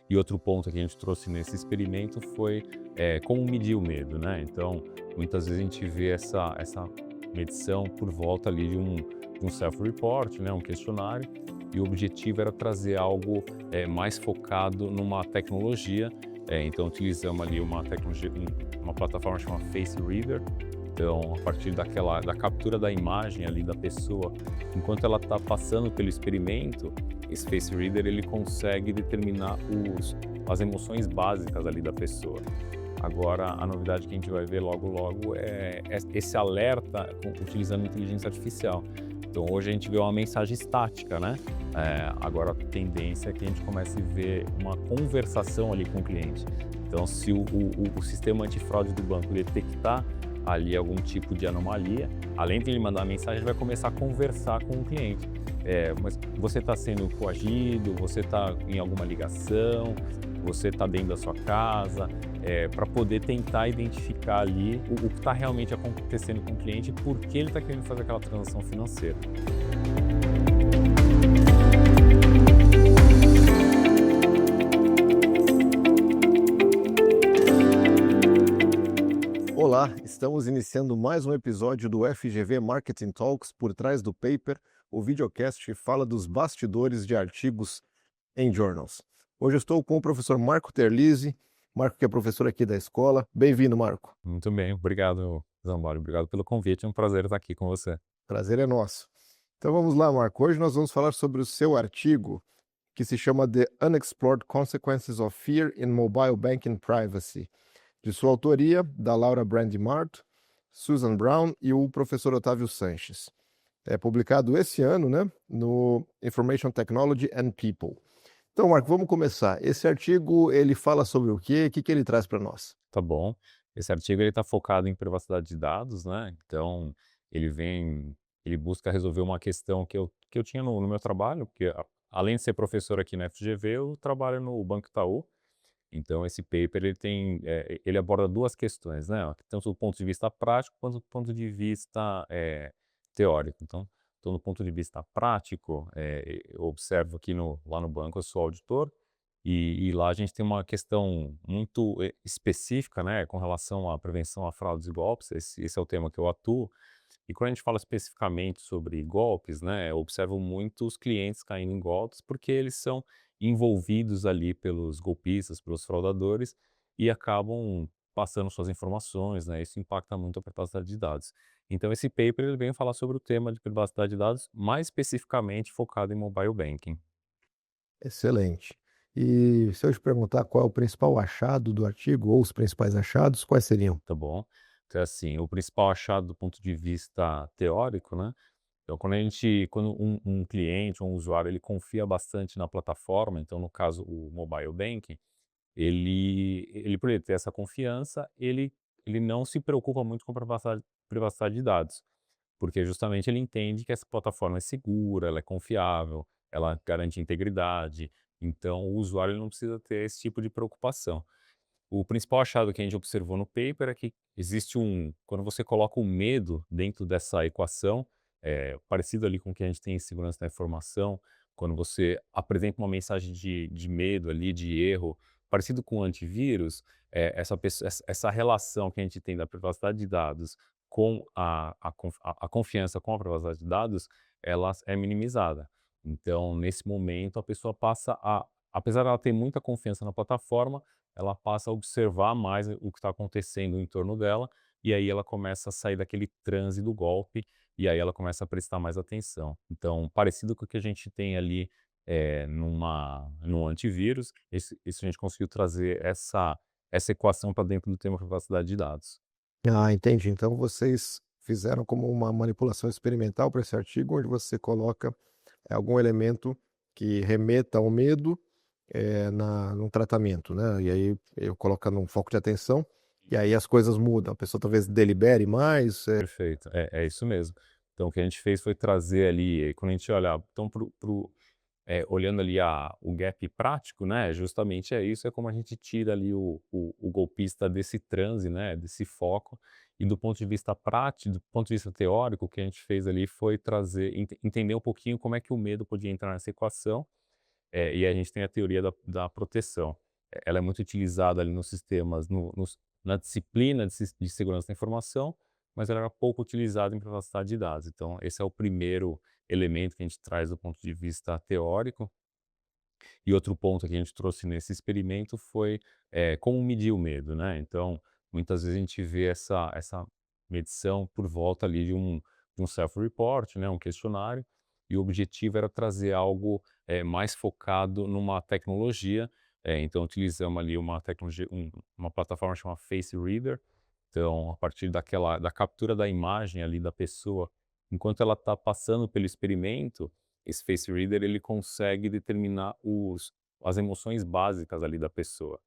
E outro ponto que a gente trouxe nesse experimento foi como medir o medo, né? Então, muitas vezes a gente vê essa medição por volta ali de um self-report, né? Um questionário, e o objetivo era trazer algo mais focado numa tecnologia. Então, utilizamos ali uma tecnologia, uma plataforma chamada Face Reader. Então, a partir da captura da imagem ali da pessoa, enquanto ela está passando pelo experimento, esse Face Reader ele consegue determinar as emoções básicas ali da pessoa. Agora, a novidade que a gente vai ver logo logo é esse alerta utilizando inteligência artificial. Então, hoje a gente vê uma mensagem estática, né? Agora, a tendência é que a gente comece a ver uma conversação ali com o cliente. Então, se o sistema antifraude do banco detectar ali algum tipo de anomalia, além de ele mandar a mensagem, ele vai começar a conversar com o cliente. Mas você está sendo coagido, você está em alguma ligação, você está dentro da sua casa, para poder tentar identificar ali o que está realmente acontecendo com o cliente e por que ele está querendo fazer aquela transação financeira. Olá, estamos iniciando mais um episódio do FGV Marketing Talks por trás do paper. O videocast fala dos bastidores de artigos em journals. Hoje eu estou com o professor Marco Terlizzi, Marco que é professor aqui da escola. Bem-vindo, Marco. Muito bem, obrigado, Zambari, obrigado pelo convite, é um prazer estar aqui com você. Prazer é nosso. Então vamos lá, Marco. Hoje nós vamos falar sobre o seu artigo que se chama The Unexplored Consequences of Fear in Mobile Banking Privacy, de sua autoria, da Laura Brandimart, Susan Brown e o professor Otávio Sanches. É publicado esse ano, né, no Information Technology and People. Então, Marco, vamos começar. Esse artigo, ele fala sobre o quê? O que ele traz para nós? Tá bom. Esse artigo ele está focado em privacidade de dados, né? Então ele busca resolver uma questão que eu tinha no meu trabalho, porque além de ser professor aqui na FGV, eu trabalho no Banco Itaú. Então esse paper ele aborda duas questões, né? Tanto do ponto de vista prático quanto do ponto de vista teórico. Então, do ponto de vista prático, eu observo aqui lá no banco, eu sou auditor. E lá a gente tem uma questão muito específica, né, com relação à prevenção a fraudes e golpes. Esse é o tema que eu atuo. E quando a gente fala especificamente sobre golpes, né, eu observo muitos clientes caindo em golpes porque eles são envolvidos ali pelos golpistas, pelos fraudadores e acabam passando suas informações, né? Isso impacta muito a privacidade de dados. Então esse paper ele vem falar sobre o tema de privacidade de dados, mais especificamente focado em mobile banking. Excelente. E se eu te perguntar qual é o principal achado do artigo, ou os principais achados, quais seriam? Tá bom? Então, assim, o principal achado do ponto de vista teórico, né? Então, quando um cliente, um usuário, ele confia bastante na plataforma, então, no caso, o mobile banking, por ele ter essa confiança, ele não se preocupa muito com privacidade de dados, porque justamente ele entende que essa plataforma é segura, ela é confiável, ela garante integridade, então o usuário ele não precisa ter esse tipo de preocupação. O principal achado que a gente observou no paper é que quando você coloca o medo dentro dessa equação, parecido ali com o que a gente tem em segurança da informação, quando você apresenta uma mensagem de medo ali, de erro, parecido com o antivírus, essa relação que a gente tem da privacidade de dados com a confiança com a privacidade de dados, ela é minimizada. Então, nesse momento, a pessoa apesar dela ter muita confiança na plataforma, ela passa a observar mais o que está acontecendo em torno dela, e aí ela começa a sair daquele transe do golpe, e aí ela começa a prestar mais atenção. Então, parecido com o que a gente tem ali num antivírus, isso a gente conseguiu trazer essa equação para dentro do tema privacidade de dados. Ah, entendi. Então vocês fizeram como uma manipulação experimental para esse artigo, onde você coloca algum elemento que remeta ao medo num tratamento, né? E aí eu coloco num foco de atenção, e aí as coisas mudam. A pessoa talvez delibere mais. Perfeito, é isso mesmo. Então, o que a gente fez foi trazer ali, quando a gente olha, então, olhando ali o gap prático, né, justamente é isso, é como a gente tira ali o golpista desse transe, né, desse foco, e do ponto de vista prático, do ponto de vista teórico, o que a gente fez ali foi entender um pouquinho como é que o medo podia entrar nessa equação, e a gente tem a teoria da proteção. Ela é muito utilizada ali nos sistemas, na disciplina de segurança da informação, mas ela era pouco utilizada em privacidade de dados. Então, esse é o primeiro elemento que a gente traz do ponto de vista teórico. E outro ponto que a gente trouxe nesse experimento foi, como medir o medo, né. Então, muitas vezes a gente vê essa medição por volta ali de um self-report, né, um questionário, e o objetivo era trazer algo, mais focado numa tecnologia, então utilizamos ali uma tecnologia uma plataforma chamada Face Reader. Então, a partir da captura da imagem ali da pessoa, enquanto ela está passando pelo experimento, esse face reader ele consegue determinar as emoções básicas ali da pessoa.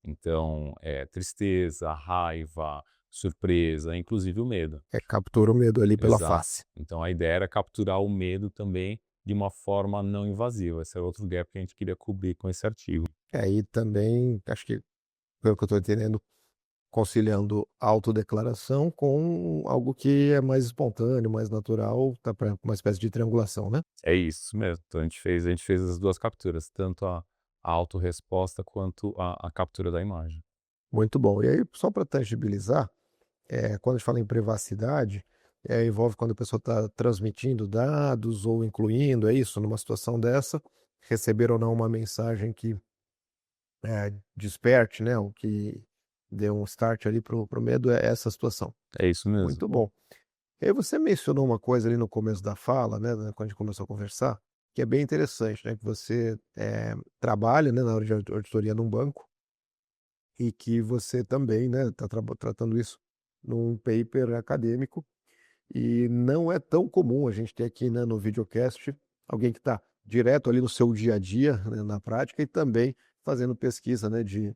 Então, tristeza, raiva, surpresa, inclusive o medo. Captura o medo ali pela Exato. face. Então a ideia era capturar o medo também de uma forma não invasiva. Esse era outro gap que a gente queria cobrir com esse artigo. Aí também, acho que, pelo que eu estou entendendo, conciliando autodeclaração com algo que é mais espontâneo, mais natural, tá para uma espécie de triangulação, né? É isso mesmo. Então a gente fez as 2 capturas, tanto a autorresposta quanto a captura da imagem. Muito bom. E aí, só para tangibilizar, quando a gente fala em privacidade, envolve quando a pessoa está transmitindo dados ou incluindo, é isso? Numa situação dessa, receber ou não uma mensagem que desperte, né, o que dê um start ali pro medo, é essa situação. É isso mesmo. Muito bom. E aí você mencionou uma coisa ali no começo da fala, né, quando a gente começou a conversar, que é bem interessante, né, que você, trabalha, né, na área de auditoria num banco, e que você também, né, está tratando isso num paper acadêmico, e não é tão comum a gente ter aqui, né, no videocast, alguém que está direto ali no seu dia a dia, né, na prática, e também fazendo pesquisa, né, de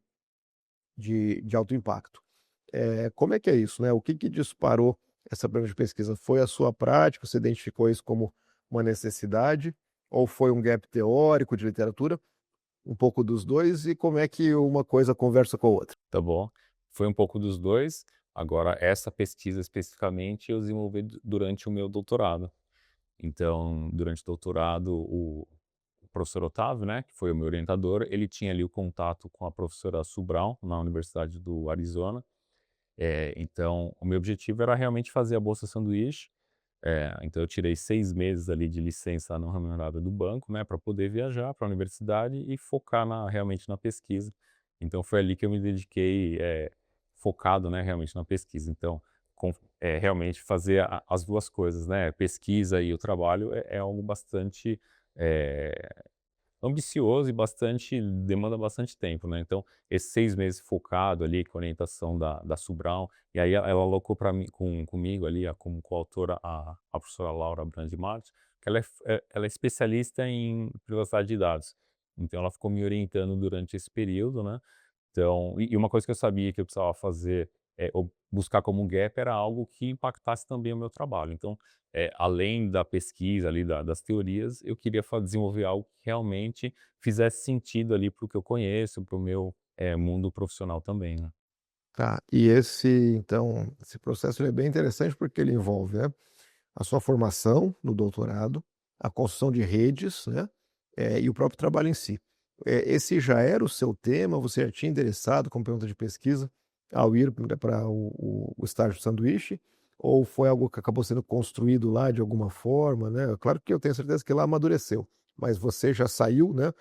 alto impacto. Como é que é isso, né? O que que disparou essa pergunta de pesquisa? Foi a sua prática? Você identificou isso como uma necessidade? Ou foi um gap teórico de literatura? Um pouco dos 2, e como é que uma coisa conversa com a outra? Tá bom. Foi um pouco dos 2. Agora essa pesquisa especificamente eu desenvolvi durante o meu doutorado. Então, durante o doutorado, o professor Otávio, né, que foi o meu orientador, ele tinha ali o contato com a professora Sue Brown, na Universidade do Arizona. Então, o meu objetivo era realmente fazer a bolsa sanduíche. Então eu tirei 6 meses ali de licença não remunerada do banco, né, para poder viajar para a universidade e focar realmente na pesquisa. Então foi ali que eu me dediquei, focado, né, realmente na pesquisa. Então, realmente fazer as 2 coisas, né, pesquisa e o trabalho é algo bastante, eh, ambicioso e demanda bastante tempo, né. Então, esses 6 meses focado ali com a orientação da Subral, e aí ela alocou para mim comigo ali, como coautora, a professora Laura Brandi Martins, que ela é especialista em privacidade de dados. Então ela ficou me orientando durante esse período, né. Então e uma coisa que eu sabia que eu precisava fazer, ou buscar como gap, era algo que impactasse também o meu trabalho. Então, além da pesquisa ali, das teorias, eu queria desenvolver algo que realmente fizesse sentido ali para o que eu conheço, para o meu, mundo profissional também, né. Tá, e esse processo ele é bem interessante porque ele envolve, né, a sua formação no doutorado, a construção de redes, né, e o próprio trabalho em si. Esse já era o seu tema? Você já tinha interessado como pergunta de pesquisa ao ir para o estágio de sanduíche? Ou foi algo que acabou sendo construído lá de alguma forma, né? Claro que eu tenho certeza que lá amadureceu, mas você já saiu, né,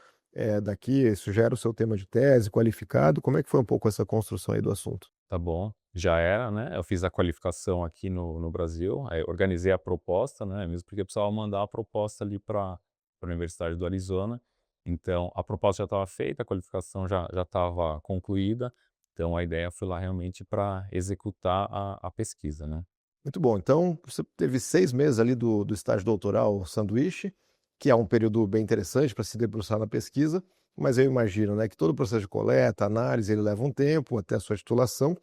daqui, isso já era o seu tema de tese, qualificado? Como é que foi um pouco essa construção aí do assunto? Tá bom, já era, né, eu fiz a qualificação aqui no Brasil, organizei a proposta, né, mesmo porque eu precisava mandar a proposta ali pra Universidade do Arizona. Então a proposta já estava feita, a qualificação já estava concluída, então a ideia foi lá realmente para executar a pesquisa, né. Muito bom. Então, você teve 6 meses ali do estágio doutoral sanduíche, que é um período bem interessante para se debruçar na pesquisa, mas eu imagino, né, que todo o processo de coleta, análise, ele leva um tempo até a sua titulação,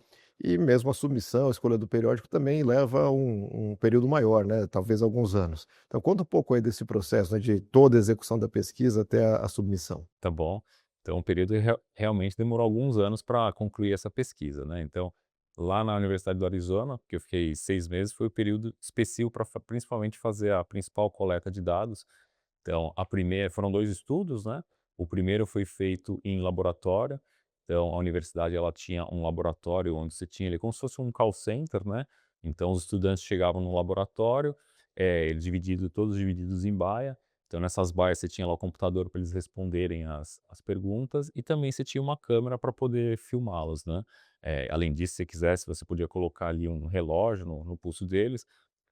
e mesmo a submissão, a escolha do periódico também leva um período maior, né, talvez alguns anos. Então conta um pouco aí desse processo, né, de toda a execução da pesquisa até a submissão. Tá bom. Então o período realmente demorou alguns anos para concluir essa pesquisa, né. Então, lá na Universidade do Arizona, que eu fiquei 6 meses, foi o período específico para principalmente fazer a principal coleta de dados. Então a primeira foram 2 estudos, né. O primeiro foi feito em laboratório, então a universidade ela tinha um laboratório onde você tinha ali como se fosse um call center, né, então os estudantes chegavam no laboratório, eles todos divididos em baia, então nessas baias você tinha lá o computador para eles responderem as perguntas e também você tinha uma câmera para poder filmá-los, né. Além disso, se você quisesse, você podia colocar ali um relógio no pulso deles,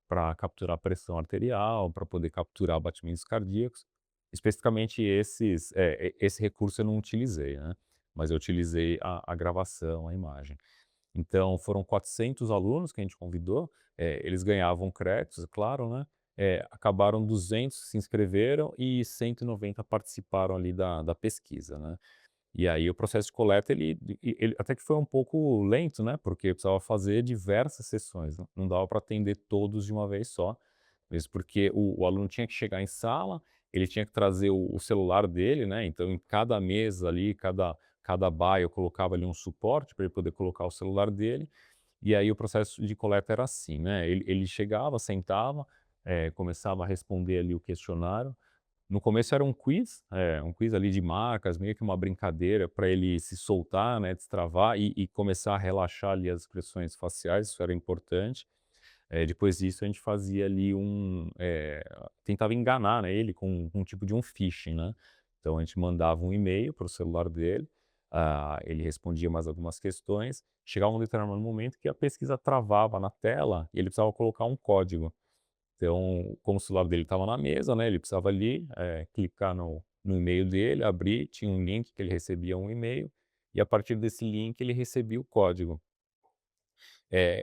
para capturar a pressão arterial, para poder capturar batimentos cardíacos. Especificamente esse recurso eu não utilizei, né, mas eu utilizei a gravação, a imagem. Então foram 400 alunos que a gente convidou, eles ganhavam créditos, é claro, né, acabaram 200 se inscreveram e 190 participaram ali da pesquisa, né. E aí o processo de coleta ele até que foi um pouco lento, né, porque eu precisava fazer diversas sessões, não dava para atender todos de uma vez só, mesmo porque o aluno tinha que chegar em sala, ele tinha que trazer o celular dele, né, então em cada mesa ali, cada baia eu colocava ali um suporte para ele poder colocar o celular dele, e aí o processo de coleta era assim, né, ele chegava, sentava, começava a responder ali o questionário. No começo era um quiz ali de marcas, meio que uma brincadeira para ele se soltar, né, destravar e começar a relaxar ali as expressões faciais, isso era importante. Depois disso a gente fazia ali tentava enganar, né, ele com um tipo de um phishing, né. Então a gente mandava um e-mail para o celular dele, ele respondia mais algumas questões, chegava um determinado momento que a pesquisa travava na tela e ele precisava colocar um código. Então, como o celular dele estava na mesa, né, ele precisava ali, clicar no e-mail dele, abrir, tinha um link que ele recebia um e-mail, e a partir desse link ele recebia o código.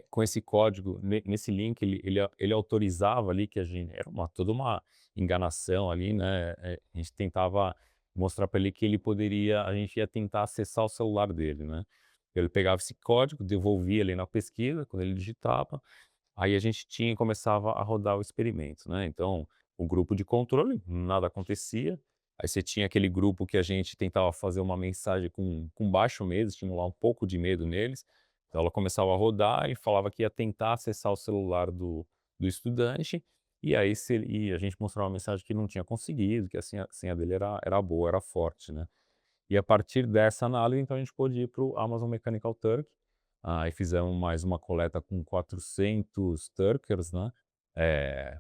Com esse código, nesse link ele autorizava ali que a gente era toda uma enganação ali, né, a gente tentava mostrar para ele que a gente ia tentar acessar o celular dele, né. Ele pegava esse código, devolvia ali na pesquisa, quando ele digitava, aí a gente começava a rodar o experimento, né, então, o grupo de controle, nada acontecia, aí você tinha aquele grupo que a gente tentava fazer uma mensagem com baixo medo, estimular um pouco de medo neles, então ela começava a rodar e falava que ia tentar acessar o celular do estudante, e aí a gente mostrava uma mensagem que não tinha conseguido, que a senha dele era boa, era forte, né. E a partir dessa análise, então, a gente pôde ir para o Amazon Mechanical Turk, aí fizemos mais uma coleta com 400 Turkers, né,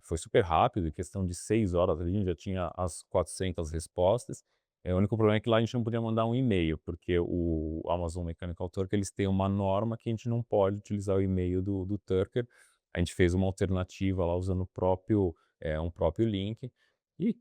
foi super rápido, em questão de 6 horas ali, a gente já tinha as 400 respostas, o único problema é que lá a gente não podia mandar um e-mail, porque o Amazon Mechanical Turk, eles têm uma norma que a gente não pode utilizar o e-mail do Turker, a gente fez uma alternativa lá usando um próprio link, e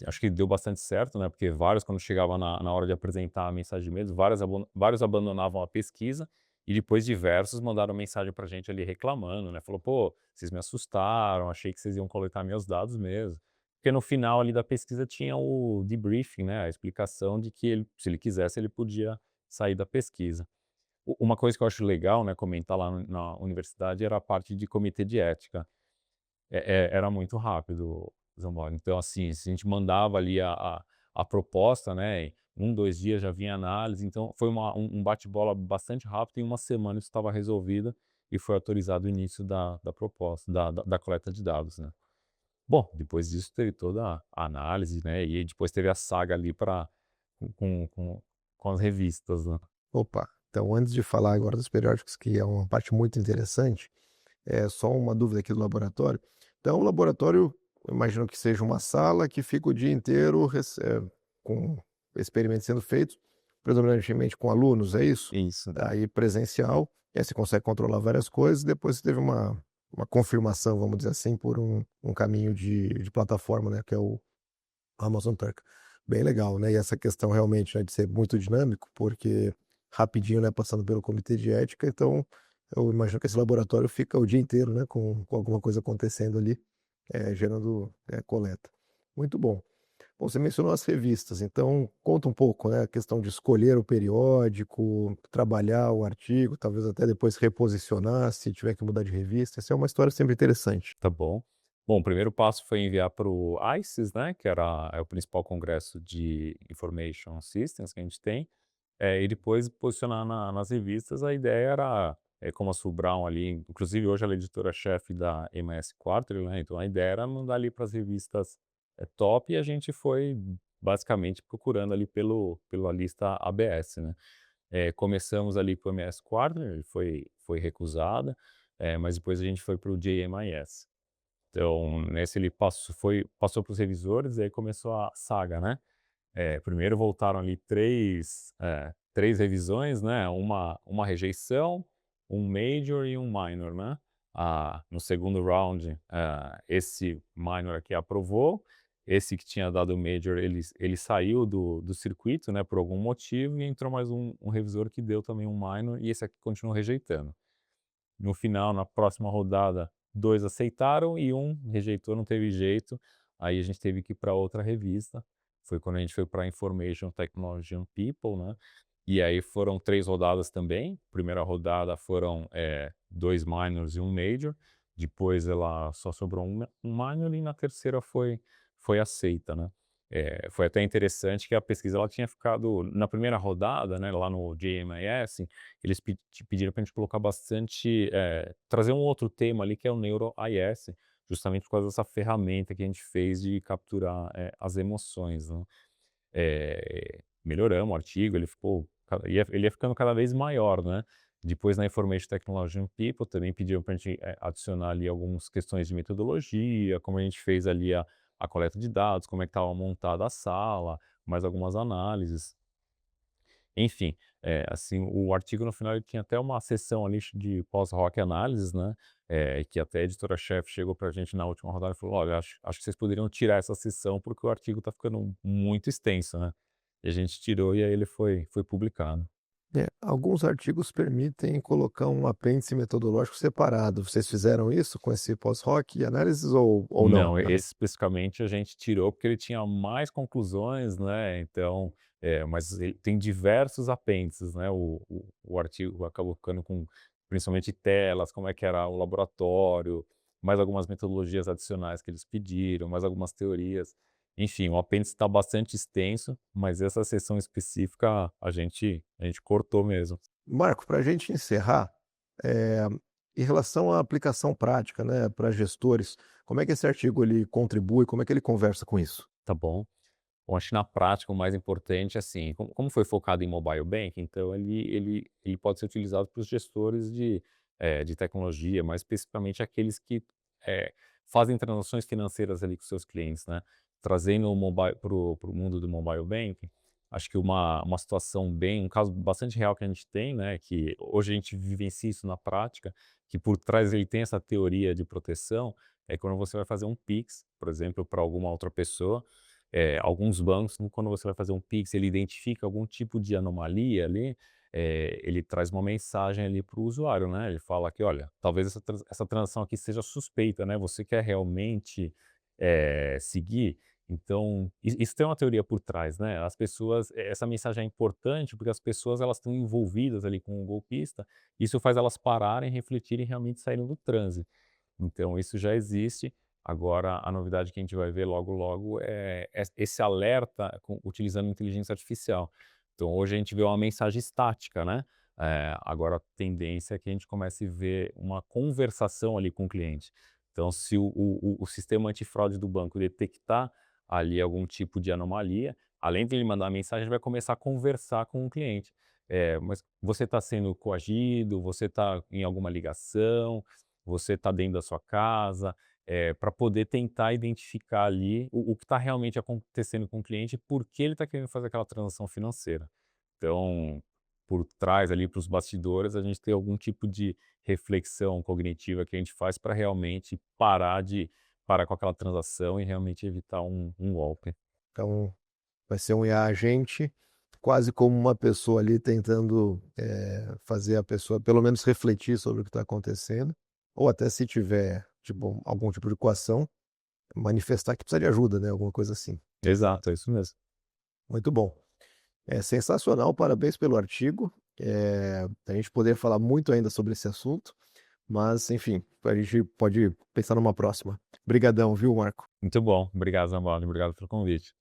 acho que deu bastante certo, né, porque vários quando chegava na hora de apresentar a mensagem de medo, vários abandonavam a pesquisa, e depois diversos mandaram mensagem pra gente ali reclamando, né, falou: "Pô, vocês me assustaram, achei que vocês iam coletar meus dados mesmo". Porque no final ali da pesquisa tinha o debriefing, né, a explicação de que ele se ele quisesse ele podia sair da pesquisa. Uma coisa que eu acho legal, né, comentar lá na universidade era a parte de comitê de ética. Era muito rápido, Zamora. Então, assim, se a gente mandava ali a proposta, né, em 1, 2 dias já vinha análise, então foi um bate-bola bastante rápido, em uma semana isso estava resolvido e foi autorizado o início da proposta, da coleta de dados, né. Bom, depois disso teve toda a análise, né, e depois teve a saga ali para com as revistas, né. Opa, então antes de falar agora dos periódicos, que é uma parte muito interessante, é só uma dúvida aqui do laboratório. Então o laboratório, eu imagino que seja uma sala que fica o dia inteiro com experimentos sendo feitos, predominantemente com alunos, é isso? Isso. Aí presencial, e aí você consegue controlar várias coisas, depois você teve uma confirmação, vamos dizer assim, por um caminho de plataforma, né, que é o Amazon Turk. Bem legal, né, e essa questão realmente, né, de ser muito dinâmico, porque rapidinho, né, passando pelo comitê de ética, então eu imagino que esse laboratório fica o dia inteiro, né, com alguma coisa acontecendo ali, gerando, coleta. Muito bom. Bom, você mencionou as revistas, então conta um pouco, né, a questão de escolher o periódico, trabalhar o artigo, talvez até depois reposicionar se tiver que mudar de revista, essa é uma história sempre interessante. Tá bom. Bom, o primeiro passo foi enviar para o ICES, né, que é o principal congresso de Information Systems que a gente tem, e depois posicionar nas revistas. A ideia era, como a Sue Brown ali, inclusive hoje ela é editora-chefe da MS Quarterly, né, então a ideia era mandar ali para as revistas, top, e a gente foi basicamente procurando ali pela lista ABS, né. Começamos ali para o MS Quarter, ele foi recusada, mas depois a gente foi para o JMIS. Então, nesse ele passou para os revisores e aí começou a saga, né. Primeiro voltaram ali 3 revisões, né, uma rejeição, um major e um minor, né. No segundo round, esse minor aqui aprovou, esse que tinha dado o major ele saiu do circuito, né, por algum motivo e entrou mais um revisor que deu também um minor e esse aqui continuou rejeitando. No final, na próxima rodada, 2 aceitaram e um rejeitou, não teve jeito, aí a gente teve que ir para outra revista, foi quando a gente foi para Information Technology and People, né, e aí foram 3 rodadas também, primeira rodada foram, 2 minors e um major, depois ela só sobrou um minor e na terceira foi aceita, né. Foi até interessante que a pesquisa ela tinha ficado na primeira rodada, né, lá no JMIS, eles pediram para a gente colocar bastante, trazer um outro tema ali que é o NeuroIS, justamente por causa dessa ferramenta que a gente fez de capturar, as emoções, né. Melhoramos o artigo, ele ficou ele ia ficando cada vez maior, né. Depois na Information Technology and People também pediram para a gente, adicionar ali algumas questões de metodologia, como a gente fez ali a coleta de dados, como é que estava montada a sala, mais algumas análises. Enfim, assim, o artigo no final ele tinha até uma sessão ali de pós-hoc análises, né, que até a editora-chefe chegou pra gente na última rodada e falou: "Olha, acho que vocês poderiam tirar essa sessão, porque o artigo está ficando muito extenso", né. E a gente tirou e aí ele foi publicado. Alguns artigos permitem colocar um apêndice metodológico separado. Vocês fizeram isso com esse pós-hoc e análises ou não? Não, esse especificamente a gente tirou, porque ele tinha mais conclusões, né, então, mas ele tem diversos apêndices, né, o artigo acabou ficando com principalmente telas, como é que era o laboratório, mais algumas metodologias adicionais que eles pediram, mais algumas teorias. Enfim, o apêndice está bastante extenso, mas essa seção específica a gente cortou mesmo. Marco, para a gente encerrar, eh, em relação à aplicação prática, né, para gestores, como é que esse artigo ele contribui, como é que ele conversa com isso? Tá bom? Bom, acho que na prática o mais importante, assim, como foi focado em mobile banking, então ele pode ser utilizado para os gestores de tecnologia, mais especificamente aqueles que, eh, fazem transações financeiras ali com seus clientes, né. Trazendo o mobile para o mundo do mobile banking, acho que uma situação um caso bastante real que a gente tem, né, que hoje a gente vivencia isso na prática, que por trás ele tem essa teoria de proteção, é quando você vai fazer um Pix, por exemplo, para alguma outra pessoa, alguns bancos, quando você vai fazer um Pix, ele identifica algum tipo de anomalia ali, ele traz uma mensagem ali para o usuário, né, ele fala que: "Olha, talvez essa transação aqui seja suspeita, né, você quer realmente, seguir?". Então, isso tem uma teoria por trás, né, as pessoas essa mensagem é importante, porque as pessoas elas estão envolvidas ali com o golpista, isso faz elas pararem, refletirem e realmente saírem do transe. Então isso já existe, agora a novidade que a gente vai ver logo logo é esse alerta utilizando inteligência artificial. Então hoje a gente vê uma mensagem estática, né, agora a tendência é que a gente comece a ver uma conversação ali com o cliente. Então se o sistema antifraude do banco detectar ali algum tipo de anomalia, além de ele mandar a mensagem, ele vai começar a conversar com o cliente. "Mas você está sendo coagido? Você está em alguma ligação? Você está dentro da sua casa, para poder tentar identificar ali o que está realmente acontecendo com o cliente e por que ele está querendo fazer aquela transação financeira. Então, por trás ali, para os bastidores, a gente tem algum tipo de reflexão cognitiva que a gente faz para realmente parar com aquela transação e realmente evitar um golpe. Então, vai ser um IA agente, quase como uma pessoa ali tentando, fazer a pessoa pelo menos refletir sobre o que está acontecendo, ou até se tiver, tipo, algum tipo de coação, manifestar que precisa de ajuda, né, alguma coisa assim. Exato, é isso mesmo. Muito bom. É sensacional, parabéns pelo artigo. A gente poderia falar muito ainda sobre esse assunto, mas enfim, a gente pode pensar numa próxima. Obrigadão, viu, Marco? Muito bom. Obrigado, Zambola. Obrigado pelo convite.